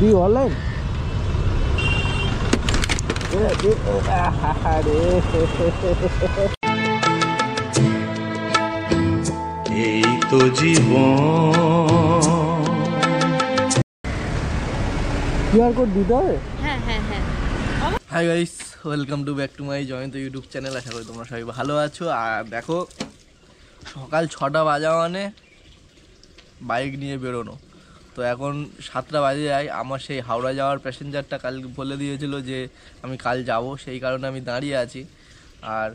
দি online এই তো জীবন। QR code দিতে হবে? হ্যাঁ হ্যাঁ হ্যাঁ। Hi guys, welcome to back to my Jayanta YouTube channel. আশা করি তোমরা সবাই ভালো আছো। আর দেখো, সকাল 6টা বাজা মানে বাইক নিয়ে বেরোনো। তো এখন 7টা বাজে যায়। আমার সেই হাওড়া যাওয়ার প্যাসেঞ্জারটা কাল বলে দিয়েছিল যে আমি কাল যাব, সেই কারণে আমি দাঁড়িয়ে আছি। আর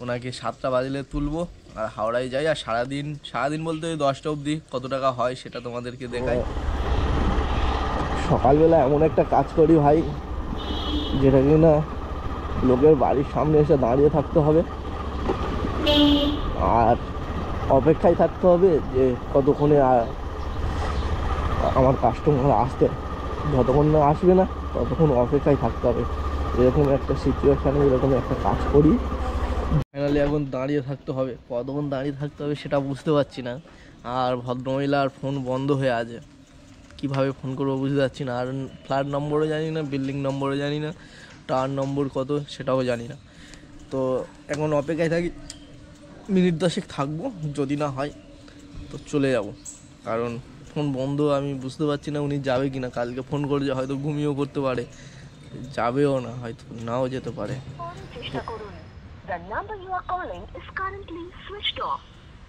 ওনাকে 7টা বাজলে তুলবো আর হাওড়ায় যাই। আর সারাদিন বলতে ওই 10টা অবধি কত টাকা হয় সেটা তোমাদেরকে দেখাই। সকালবেলা এমন একটা কাজ করি ভাই, যেটা কি না লোকের বাড়ির সামনে এসে দাঁড়িয়ে থাকতে হবে আর অপেক্ষায় থাকতে হবে যে কতক্ষণে আমার কাস্টমার আসতে। যতক্ষণ না আসবে না ততক্ষণ অপেক্ষায় থাকতে হবে। এরকম একটা সিচুয়েশানে এরকম একটা কাজ করি। ফাইনালি এখন দাঁড়িয়ে থাকতে হবে, কতক্ষণ দাঁড়িয়ে থাকতে হবে সেটা বুঝতে পারছি না। আর ভদ্রমহিলার ফোন বন্ধ হয়ে আছে, কীভাবে ফোন করবো বুঝতে পারছি না। আর ফ্ল্যাট নম্বরও জানি না, বিল্ডিং নম্বরও জানি না, টাওয়ার নম্বর কত সেটাও জানি না। তো এখন অপেক্ষায় থাকি, মিনিট 10 থাকবো, যদি না হয় তো চলে যাব। কারণ ফোন বন্ধ, আমি বুঝতে পারছি না উনি যাবে কি না। কালকে ফোন করে হয়তো ঘুমিয়েও করতে পারে, যাবেও না, হয়তো নাও যেতে পারে।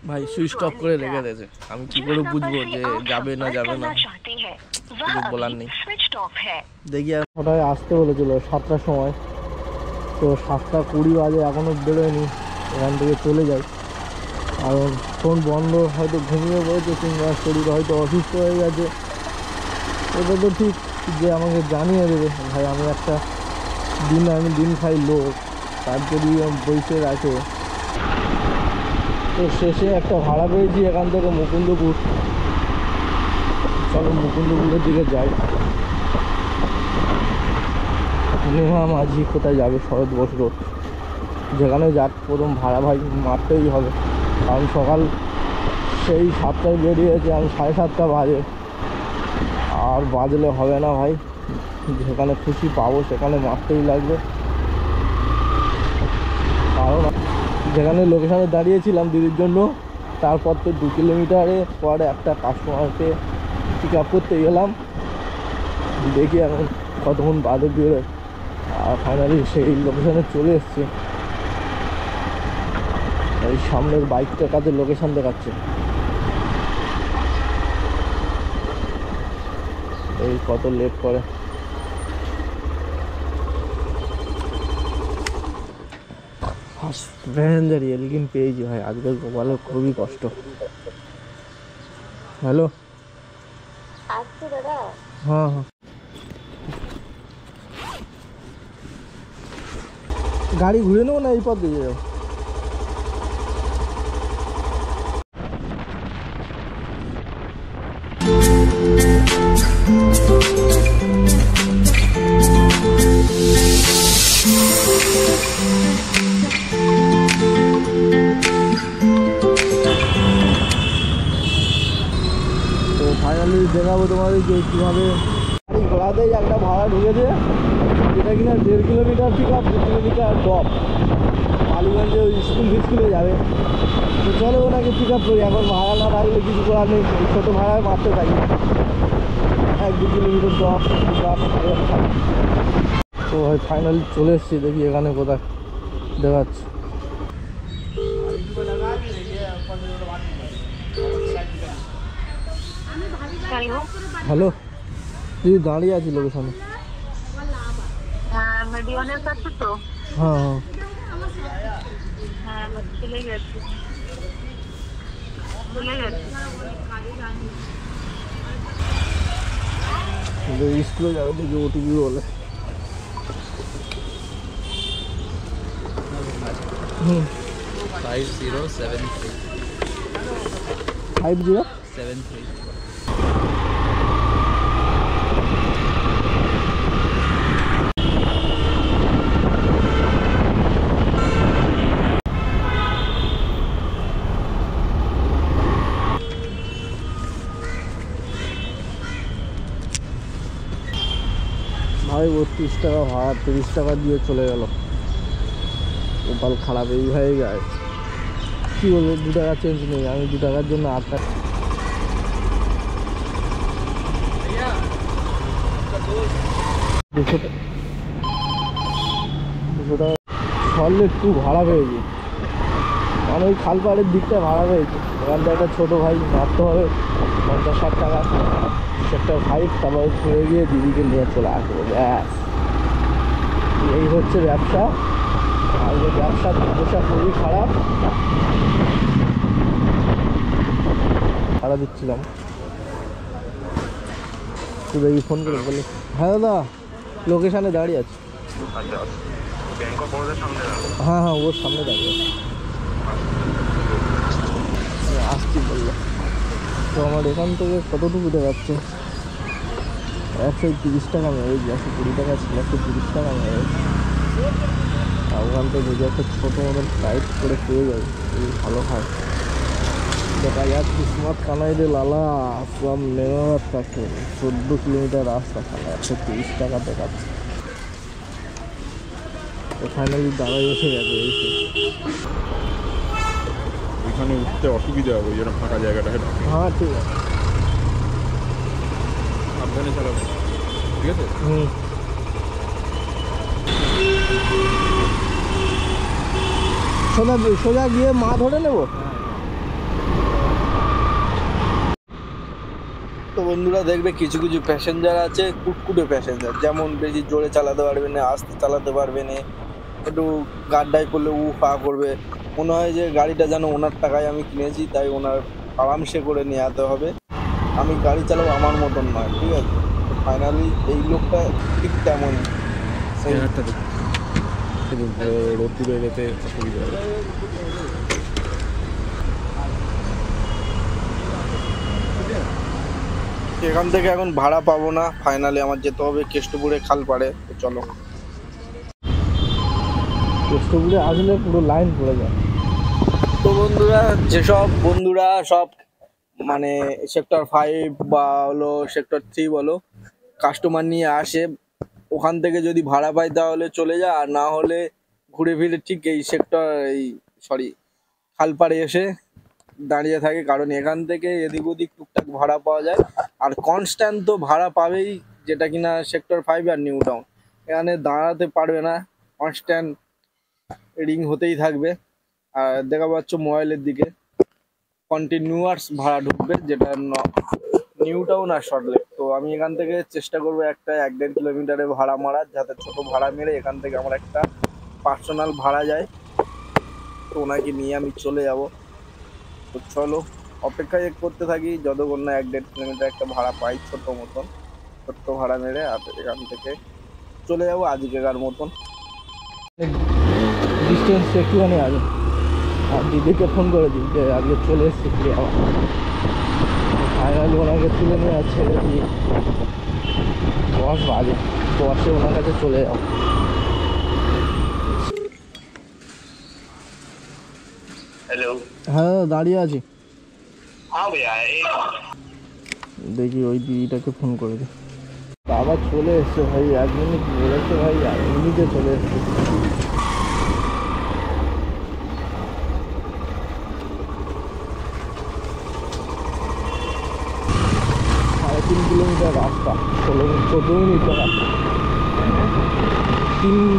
ভাই সুইচ অফ করে রেখে দিয়েছে, আমি কি করে বুঝবো যে যাবে না যাবে না, কিছু বলার নেই। দেখি কোথায় আসতে বলেছিল 7টার সময়, তো 7টা 20 বাজে এখনও বেরোয়নি। এখান থেকে চলে যাই, কারণ ফোন বন্ধ, হয়তো ঘুমিয়ে পড়েছে কিংবা শরীর হয়তো অসুস্থ হয়ে গেছে। এটা তো ঠিক যে আমাকে জানিয়ে দেবে। ভাই আমি একটা দিন খাই লোক, তার যদি বসে রাখে। তো শেষে একটা ভাড়া পেয়েছি এখান থেকে মুকুন্দপুর। চলো মুকুন্দপুরের দিকে যাই। নেহা মাঝি কোথায় যাবে? শরৎ বোস রোড। যেখানে যাক প্রথম ভাড়া ভাই মারতেই হবে, কারণ সকাল সেই 7টায় বেরিয়েছে, আমি 7:30 বাজে। আর বাজলে হবে না ভাই, যেখানে খুশি পাবো সেখানে মারতেই লাগবে। কারণ যেখানে লোকেশানে দাঁড়িয়েছিলাম দিদির জন্য, তারপর তো 2 কিলোমিটারে পরে একটা কাস্টমারকে পিক আপ করতে গেলাম। দেখি এখন কতক্ষণ বাদে বেরোয়। আর ফাইনালি সেই লোকেশানে চলে এসছে। এই সামনের বাইকটার কাছে লোকেশান দেখাচ্ছে। এই কত লেট করে। প্যাসেঞ্জার এলগিন পেয়েছি ভাই, আজকে গোপালের খুবই কষ্ট। হ্যালো, হ্যাঁ হ্যাঁ, গাড়ি ঘুরে নেবো না এই পথ দিয়ে যাবো? তো ফাইনালি দেখাবো তোমাদের যে কীভাবে গাড়ি ঘোড়াতেই একটা ভাড়া ঢুকেছে, যেটা কিনা 1.5 kilometre pick up, 2 kilometre drop. কালীগঞ্জে ওই স্কুলে যাবে। তো চলো ওনাকে পিক আপ করি। এখন ভাড়া না থাকলে কিছু করার নেই, ছোটো ভাড়ায় মারতে থাকি। 1-2 কিলোমিটার ড্রপ পিক আপ। তো ভাই ফাইনালি চলে এসেছি, দেখি এখানে কোথায় দেখাচ্ছে। হ্যালো দিদি, দাঁড়িয়ে আছি লোকেশনে। হ্যাঁ হ্যাঁ, স্কুলে যাবে দেখি ওটিপি বলে। 5073 5073। ভাই 32 টাকা ভাড়া 30 টাকা দিয়ে চলে গেল। কপাল খারাপ এই হয়ে যায়, কী বলবো, 2 টাকা চেঞ্জ নেই, আমি 2 টাকার জন্য 8 টাকা। 200 টাকা সরলে একটু ভাড়া পেয়েছি, মানে ওই খালপাড়ের দিকটা ভাড়া পেয়েছি। এখান থেকে একটা ছোটো ভাই মারতে হবে 50-60 টাকা, সেক্টর 5, তারপর ঘুরে গিয়ে দিদিকে নিয়ে চলে আসবো, ব্যাস। এই হচ্ছে ব্যবসা। আর যে ব্যবসার দশা খুবই খারাপ। ভাড়া দিচ্ছিলাম, তুই দেখি ফোন করে বলে, হ্যাঁ দাদা লোকেশানে দাঁড়িয়ে আছে। হ্যাঁ হ্যাঁ, ওর সামনে দাঁড়িয়ে আছে, আসছি বললো। তো আমার এখান থেকে কতটুকু দেখাচ্ছে, 130 টাকা মেরেছি, 120 টাকা ছিল, 130 টাকা মেরেছি। আর ওখান থেকে যদি একটা ছোটো মতন ফ্লাইট করে পেয়ে যাবে খুবই ভালো হয়। দেখা যাক কিসমত কানাই রে লালা, সব মেরার কাছে 14 কিলোমিটার রাস্তা, খালা 130 টাকা দেখাচ্ছে। তো ফাইনালি দাঁড়াই এসে গেছে, এসে ওইখানে উঠতে অসুবিধা হবে, ওই জন্য ফাঁকা জায়গাটা। হ্যাঁ ঠিক আছে, সাবধানে চালাবো, ঠিক আছে? সোজা সোজা গিয়ে মা ধরে নেব। তো বন্ধুরা দেখবে কিছু কিছু প্যাসেঞ্জার আছে কুটকুটে প্যাসেঞ্জার, যেমন বেশি জোরে চালাতে পারবে না, আস্তে চালাতে পারবে না, একটু গাড্ডাই করলে ফা করবে। মনে হয় যে গাড়িটা যেন ওনার টাকায় আমি কিনেছি, তাই ওনার আরামসে করে নিয়ে যেতে হবে। আমি গাড়ি চালাবো আমার মতন নয়, ঠিক আছে? তো ফাইনালি এই লোকটা ঠিক তেমনই। রোদ্দুরে যেতে অসুবিধা হবে। এখান থেকে এখন ভাড়া পাবো না, ফাইনালি আমার যেতে হবে কেষ্টপুরে খালপাড়ে। তো চলো, কেষ্টপুরে আসলে পুরো লাইন পড়ে যায়। তো বন্ধুরা, যেসব বন্ধুরা সব মানে সেক্টর 5 বা হলো সেক্টর 3 বলো কাস্টমার নিয়ে আসে, ওখান থেকে যদি ভাড়া পাই তাহলে চলে যায়, আর না হলে ঘুরে ফিরে ঠিক এই খালপাড়ে এসে দাঁড়িয়ে থাকে। কারণ এখান থেকে এদিক ওদিক টুকটাক ভাড়া পাওয়া যায়, আর কনস্ট্যান্ট তো ভাড়া পাবেই, যেটা কিনা সেক্টর 5 আর নিউ টাউন। এখানে দাঁড়াতে পারবে না, কনস্ট্যান্ট রিং হতেই থাকবে। আর দেখা পাচ্ছ মোবাইলের দিকে কন্টিনিউয়াস ভাড়া ঢুকবে, যেটা নিউ টাউন আর সল্টলেক। তো আমি এখান থেকে চেষ্টা করবো একটা 1-1.5 কিলোমিটারে ভাড়া মারার, যাতে ছোট ভাড়া মেরে এখান থেকে আমার একটা পার্সোনাল ভাড়া যায়, তো ওনাকে নিয়ে আমি চলে যাব। তো চলো অপেক্ষায় করতে থাকি যতক্ষণ না 1-1.5 কিলোমিটার একটা ভাড়া পাই, ছোট্ট ভাড়া মেরে, আর এখান থেকে চলে যাবো আজকেকার মতন। ডিস্টেন্স একটুখানি আগে, আর দিদিকে ফোন করে দিই যে আজকে চলে এসেছি আমার। ফাইনালি ওনাকে তুলে নিয়ে আছে 10 বাজে, 10-এ ওনার কাছে চলে যাও। हेलो। হ্যাঁ দাঁড়িয়ে আছি, हाँ भैया দেখি ওই দিদিটাকে ফোন করে দিই। বাবা চলে এসছে ভাই, 1 মিনিট বলেছে ভাই, 1 মিনিটে চলে এসছে। 3.5 কিলোমিটার রাস্তা, 14 মিনিট রাস্তা। 3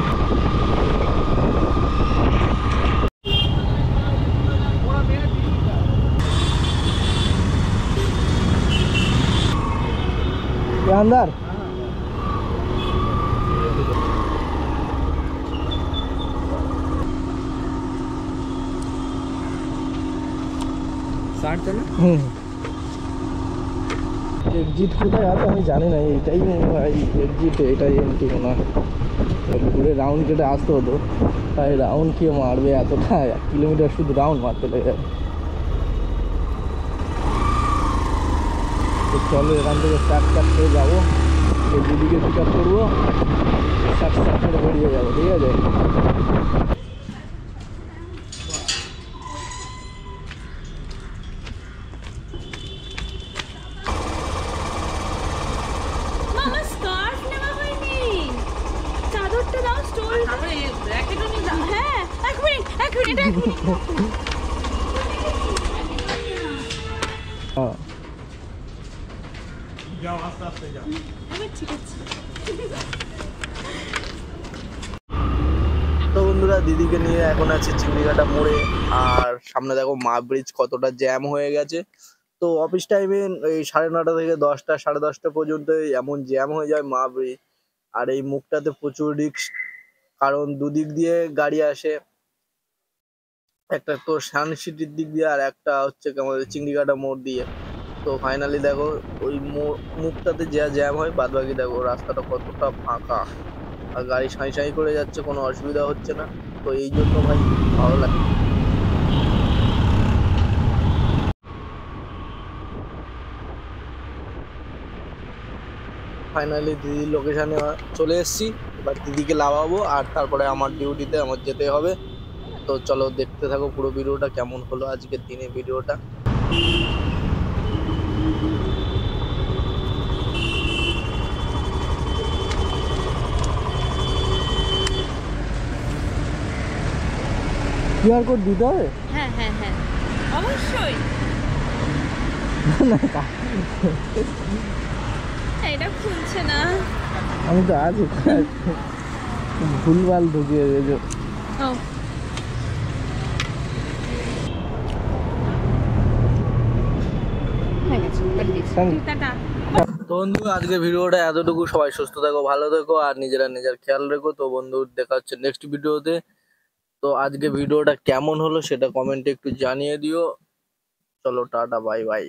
अंदर এক্সিট কোথায় আছে আমি জানি না, এটাই এক্সিট, এটাই এন্ট্রি মনে হয়। ঘুরে রাউন্ড কেটে আসতে হতো, তাই রাউন্ড কে মারবে এতটা, 1 কিলোমিটার শুধু রাউন্ড মারতে লেগে যাবে। তো চলো এখান থেকে স্টার্ট করে যাবো, দিদিকে পিক আপ করবো, স্টার্ট করে বেরিয়ে যাবো, ঠিক আছে? মামা স্কার্ফ নেওয়া হয়নি। হ্যাঁ ঠিক আছে। তো বন্ধুরা দিদিকে নিয়ে এখন আছে চিংড়িঘাটা মোড়ে। আর সামনে দেখো মা ব্রিজ কতটা জ্যাম হয়ে গেছে। তো অফিস টাইমে এই 9:30 থেকে 10টা 10:30 পর্যন্ত এমন জ্যাম হয়ে যায় মা ব্রিজ। আর এই মুখটাতে প্রচুর রিস্ক, কারণ দুদিক দিয়ে গাড়ি আসে, একটা তো সানসিটির দিক দিয়ে আর একটা হচ্ছে কি আমাদের চিংড়িঘাটা মোড় দিয়ে। তো ফাইনালি দেখো ওই মুখটাতে যা জ্যাম হয়, বাদ বাকি দেখো রাস্তাটা কতটা ফাঁকা আর গাড়ি সাঁই সাঁই করে যাচ্ছে, কোনো অসুবিধা হচ্ছে না। তো এই জন্য ভাই ভালো লাগে। ফাইনালি দিদির লোকেশনে চলে এসেছি। এবার দিদিকে লাভাবো আর তারপরে আমার ডিউটিতে আমার যেতে হবে। তো চলো দেখতে থাকো পুরো ভিডিওটা, কেমন হলো আজকের দিনে ভিডিওটা। কিউআর কোড দিতে হবে? হ্যাঁ হ্যাঁ হ্যাঁ অবশ্যই। এটা খুলছে না। আমি তো আজ ভুলভাল ঢুকিয়ে দিয়েছে। ও হয়ে গেছে, টাটা। তো বন্ধু আজকের ভিডিওটা এতটুকু। সবাই সুস্থ থাকো, ভালো থেকো আর নিজের খেয়াল রেখো। তো বন্ধু দেখা হচ্ছে নেক্সট ভিডিওতে। তো আজকে ভিডিওটা কেমন হলো সেটা কমেন্টে একটু জানিয়ে দিও। চলো টাটা, বাই বাই।